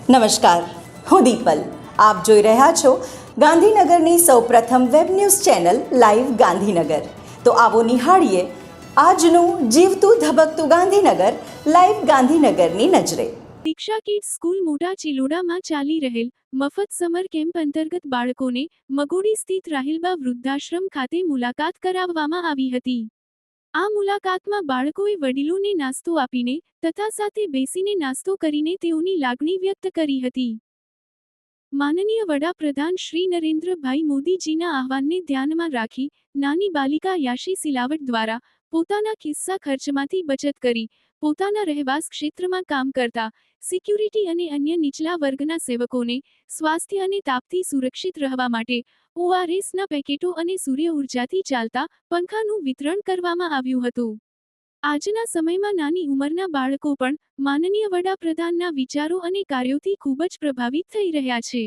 નમસ્કાર, હું દીપલ. આપ જોઈ રહ્યા છો ગાંધીનગરની સૌપ્રથમ web news channel live Gandhinagar. તો આવો નિહાળીએ આજનું જીવતું ધબકતું ગાંધીનગર લાઈવ ગાંધીનગરની નજરે. દીક્ષા કિડ્સ સ્કૂલ મોટા ચિલોડામાં ચાલી રહેલ મફત સમર કેમ્પ અંતર્ગત બાળકોને મગોડી સ્થિત રાહિલબા વૃદ્ધાશ્રમ ખાતે મુલાકાત કરાવવામાં આવી હતી. આ મુલાકાતમાં બાળકોએ વડીલોને નાસ્તો આપીને તથા સાથે બેસીને નાસ્તો કરીને તેઓની લાગણી વ્યક્ત કરી હતી. માનનીય વડાપ્રધાન શ્રી નરેન્દ્રભાઈ મોદીજીના આહવાનને ધ્યાનમાં રાખી નાની બાલિકા યાશી સિલાવટ દ્વારા પોતાના ખિસ્સા ખર્ચમાંથી બચત કરી પોતાના રહેવાસ ક્ષેત્રમાં કામ કરતા સિક્યુરિટી અને અન્ય નીચલા વર્ગના સેવકોને સ્વાસ્થ્ય અને તાપથી સુરક્ષિત રહેવા માટે ORSના પેકેટો અને સૂર્ય ઉર્જાથી ચાલતા પંખાનું વિતરણ કરવામાં આવ્યું હતું. આજના સમયમાં નાની ઉંમરના બાળકો પણ માનનીય વડાપ્રધાનના વિચારો અને કાર્યોથી ખૂબ જ પ્રભાવિત થઈ રહ્યા છે,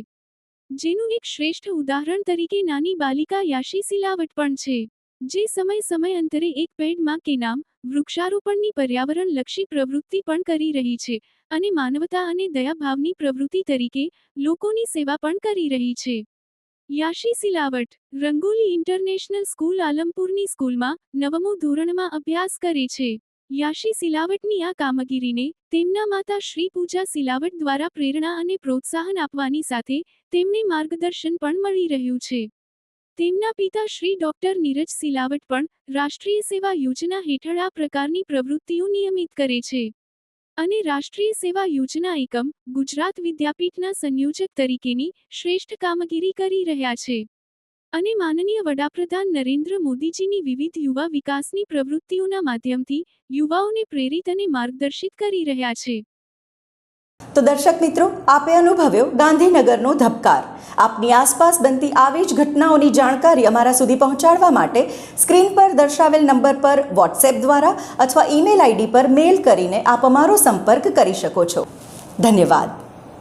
જેનું એક શ્રેષ્ઠ ઉદાહરણ તરીકે નાની બાલિકા યાશી સિલાવટ પણ છે, જે સમયાંતરે એક પેડ માં કે નામ વૃક્ષારોપણની પર્યાવરણલક્ષી પ્રવૃત્તિ પણ કરી રહી છે અને માનવતા અને દયાભાવની પ્રવૃત્તિ તરીકે લોકોની સેવા પણ કરી રહી છે. યાશી સિલાવટ રંગોલી ઇન્ટરનેશનલ સ્કૂલ આલમપુરની સ્કૂલમાં 9મું ધોરણમાં અભ્યાસ કરે છે. યાશી સિલાવટની આ કામગીરીને તેમના માતા શ્રી પૂજા સિલાવટ દ્વારા પ્રેરણા અને પ્રોત્સાહન આપવાની સાથે તેમને માર્ગદર્શન પણ મળી રહ્યું છે. તેમના પિતા શ્રી ડોક્ટર નીરજ સિલાવટ પણ રાષ્ટ્રીય સેવા યોજના હેઠળ આ પ્રકારની પ્રવૃત્તિઓ નિયમિત કરે છે અને રાષ્ટ્રીય સેવા યોજના એકમ ગુજરાત વિદ્યાપીઠના સંયોજક તરીકેની શ્રેષ્ઠ કામગીરી કરી રહ્યા છે અને માનનીય વડાપ્રધાન નરેન્દ્ર મોદીજીની વિવિધ યુવા વિકાસની પ્રવૃત્તિઓના માધ્યમથી યુવાઓને પ્રેરિત અને માર્ગદર્શિત કરી રહ્યા છે. તો દર્શક મિત્રો, આપે અનુભવ્યો ગાંધીનગરનો ધબકાર. આપની આસપાસ બનતી આવી જ ઘટનાઓની જાણકારી અમારા સુધી પહોંચાડવા માટે સ્ક્રીન પર દર્શાવેલ નંબર પર વોટ્સએપ દ્વારા અથવા ઈમેલ ID પર મેલ કરીને આપ અમારો સંપર્ક કરી શકો છો. ધન્યવાદ.